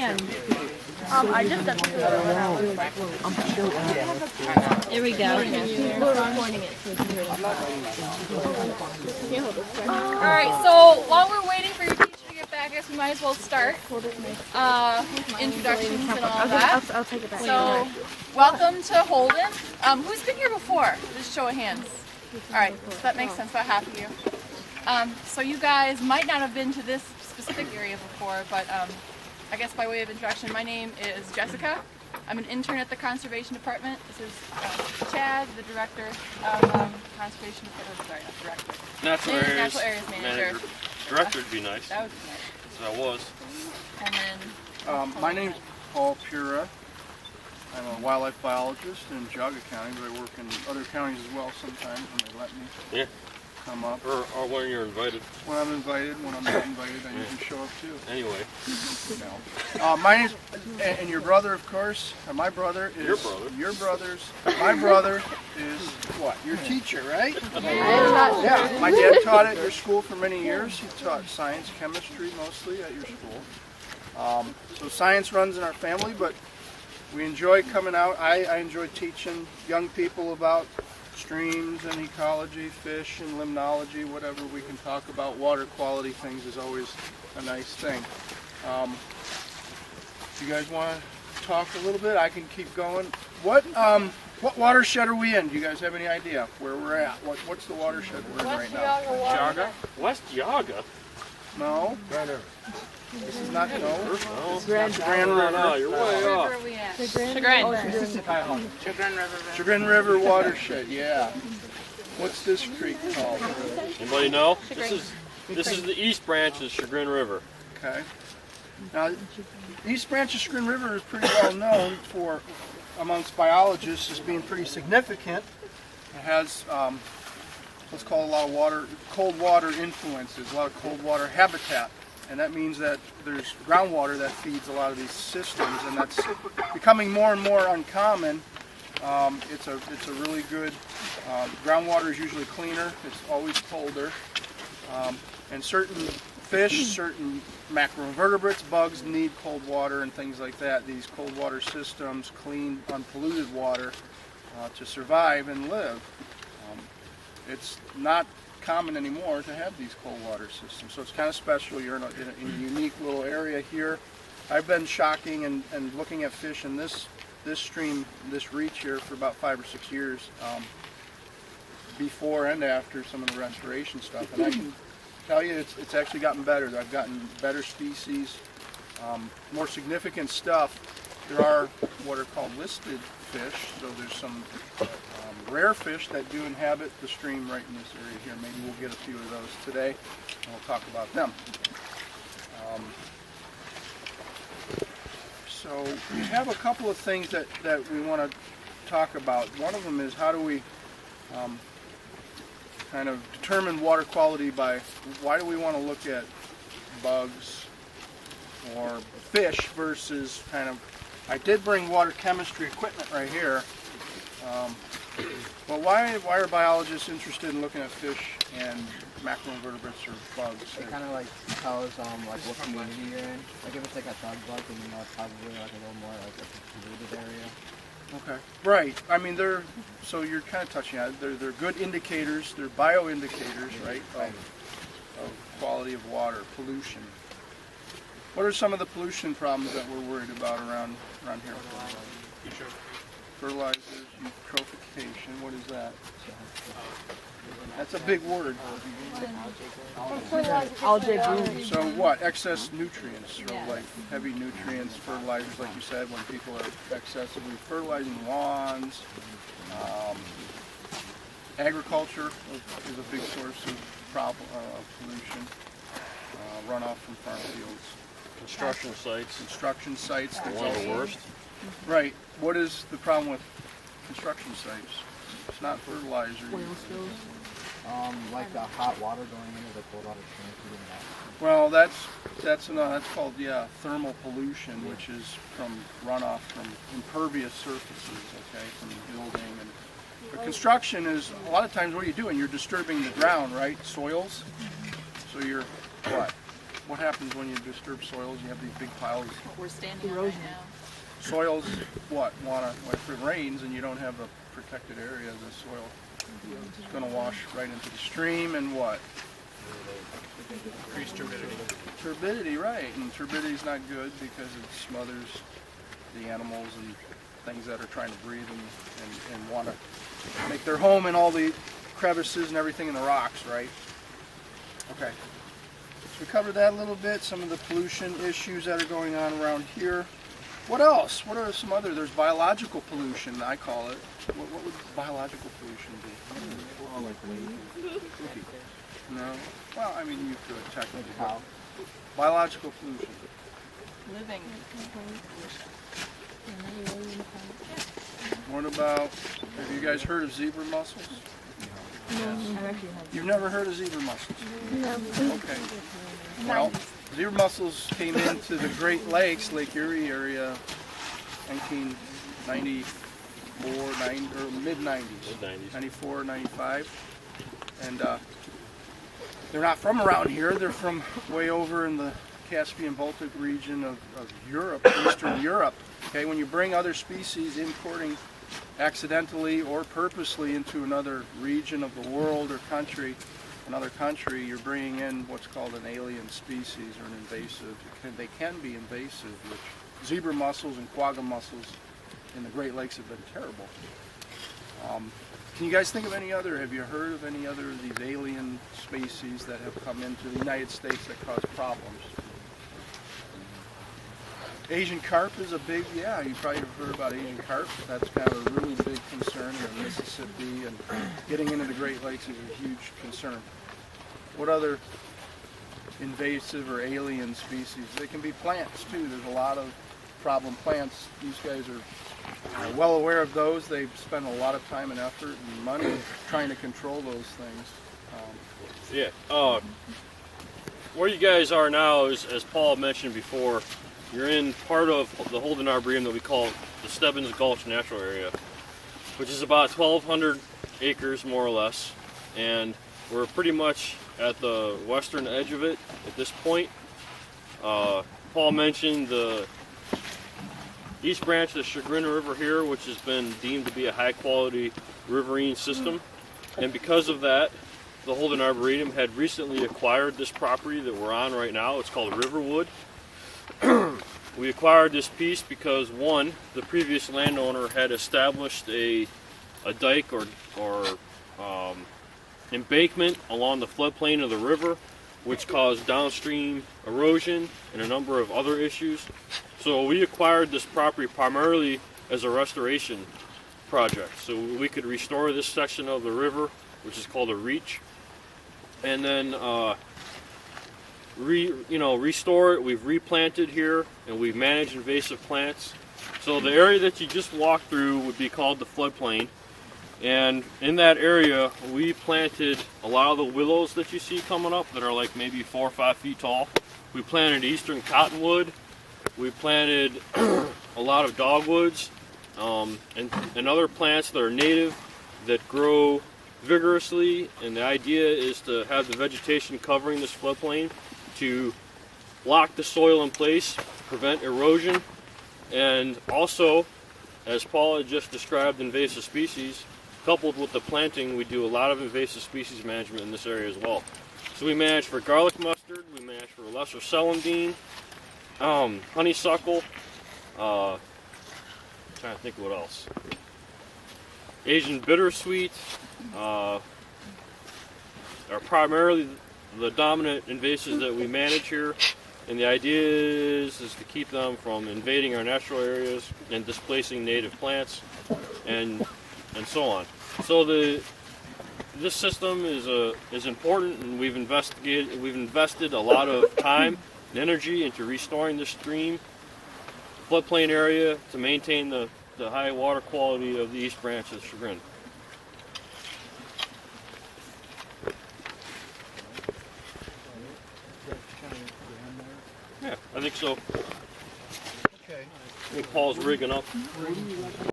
I just got to Here we go. We're recording it. Alright, so while we're waiting for your teacher to get back, I guess we might as well start. Introductions and all that. I'll take it back. So, welcome to Holden. Who's been here before? Just show of hands. Alright, so that makes sense, about half of you. So you guys might not have been to this specific area before, but I guess by way of introduction, my name is Jessica. I'm an intern at the Conservation Department. This is Chad, the Director of Conservation Department. Sorry, not Director. Natural Areas Manager. Director would be nice. That would be nice. So I was. And then... my name's Pira. I'm a wildlife biologist in Jaga County, but I work in other counties as well sometimes when they let me come up. Or when you're invited. When I'm invited, when I'm not invited, I usually show up too. Anyway. No. My name's, and your brother, of course, my brother is... Your brother. Your brother's, my brother is what? Your teacher, right? Yeah, my dad taught at your school for many years. He taught science, chemistry mostly at your school. So science runs in our family, but we enjoy coming out. I enjoy teaching young people about streams and ecology, fish and limnology, whatever we can talk about. Water quality things is always a nice thing. Do you guys want to talk a little bit? I can keep going. What watershed are we in? Do you guys have any idea where we're at? What's the watershed we're in right now? Jaga? West Jaga? No. This is not, no. No. Grand River. No, you're way off. Where are we at? Chagrin. Chagrin River watershed, yeah. What's this creek called? Anybody know? This is the east branch of Chagrin River. Okay. Now, East Branch of Chagrin River is pretty well known for, amongst biologists, as being pretty significant. It has what's called a lot of cold water influences, a lot of cold water habitat. And that means that there's groundwater that feeds a lot of these systems, and that's becoming more and more uncommon. It's a really good, groundwater is usually cleaner, it's always colder, and certain fish, certain macroinvertebrates, bugs need cold water and things like that. These cold water systems clean unpolluted water to survive and live. It's not common anymore to have these cold water systems, so it's kind of special. You're in a unique little area here. I've been shocking and looking at fish in this stream, this reach here, for about 5 or 6 years, before and after some of the restoration stuff, and I can tell you it's actually gotten better. I've gotten better species, more significant stuff. There are what are called listed fish, so there's some rare fish that do inhabit the stream right in this area here. Maybe we'll get a few of those today, and we'll talk about them. So we have a couple of things that we want to talk about. One of them is how do we kind of determine water quality by, why do we want to look at bugs or fish versus kind of, I did bring water chemistry equipment right here. Well, why are biologists interested in looking at fish and macroinvertebrates or bugs? It kind of like tells like what community you're in. Like if it's like a thug bug, then you know it's probably like a little more like a polluted area. Okay, right. I mean, so you're kind of touching on it. They're good indicators. They're bioindicators, right, of quality of water, pollution. What are some of the pollution problems that we're worried about around here? Fertilizers, eutrophication. What is that? That's a big word. Algae bloom. So what? Excess nutrients, or like heavy nutrients, fertilizers, like you said, when people are excessively fertilizing lawns. Agriculture is a big source of pollution. Runoff from farm fields. Construction sites. That's one of the worst. Right. What is the problem with construction sites? It's not fertilizer. Like the hot water going into the cold water stream. Well, that's called thermal pollution, which is from runoff from impervious surfaces, okay, from building. But construction is, a lot of times what are you doing? You're disturbing the ground, right? Soils. So you're what? what happens when you disturb soils? You have these big piles. What we're standing on right now. Soils, if it rains and you don't have a protected area, the soil is going to wash right into the stream and what? Increased turbidity. Turbidity, right. And turbidity is not good because it smothers the animals and things that are trying to breathe and want to make their home in all the crevices and everything in the rocks, right? Okay. So we covered that a little bit, some of the pollution issues that are going on around here. What else? What are some other? There's biological pollution, I call it. What would biological pollution be? No? Well, I mean, you could technically. How? Biological pollution. Living. What about, have you guys heard of zebra mussels? You've never heard of zebra mussels? No. Okay. Well, zebra mussels came into the Great Lakes, Lake Erie area, 1994, or mid-90s. 94, 95. And they're not from around here. They're from way over in the Caspian Baltic region of Europe, Eastern Europe. Okay, when you bring other species importing accidentally or purposely into another region of the world or country, another country, you're bringing in what's called an alien species or an invasive. They can be invasive, which zebra mussels and quagga mussels in the Great Lakes have been terrible. Can you guys think of any other, have you heard of any other of these alien species that have come into the United States that cause problems? Asian carp is a big, yeah, you probably have heard about Asian carp. That's kind of a really big concern in Mississippi, and getting into the Great Lakes is a huge concern. What other invasive or alien species? They can be plants too. There's a lot of problem plants. These guys are well aware of those. They've spent a lot of time and effort and money trying to control those things. Yeah. Where you guys are now is, as Paul mentioned before, you're in part of the Holden Arboretum that we call the Stebbins Gulch Natural Area, which is about 1,200 acres more or less, and we're pretty much at the western edge of it at this point. Paul mentioned the east branch of the Chagrin River here, which has been deemed to be a high-quality riverine system, and because of that, the Holden Arboretum had recently acquired this property that we're on right now. It's called Riverwood. We acquired this piece because, one, the previous landowner had established a dike or embankment along the floodplain of the river, which caused downstream erosion and a number of other issues. So we acquired this property primarily as a restoration project, so we could restore this section of the river, which is called a reach, and then restore it. We've replanted here, and we've managed invasive plants. So the area that you just walked through would be called the floodplain, and in that area we planted a lot of the willows that you see coming up that are like maybe 4 or 5 feet tall. We planted eastern cottonwood. We planted a lot of dogwoods and other plants that are native that grow vigorously, and the idea is to have the vegetation covering this floodplain to lock the soil in place, prevent erosion, and also, as Paul had just described, invasive species. Coupled with the planting, we do a lot of invasive species management in this area as well. So we manage for garlic mustard, we manage for lesser celandine, honeysuckle, trying to think of what else. Asian bittersweet are primarily the dominant invasives that we manage here, and the idea is to keep them from invading our natural areas and displacing native plants and so on. So this system is important, and we've invested a lot of time and energy into restoring the stream floodplain area to maintain the high water quality of the east branch of the Chagrin. Yeah, I think so. Okay. I think Paul's rigging up.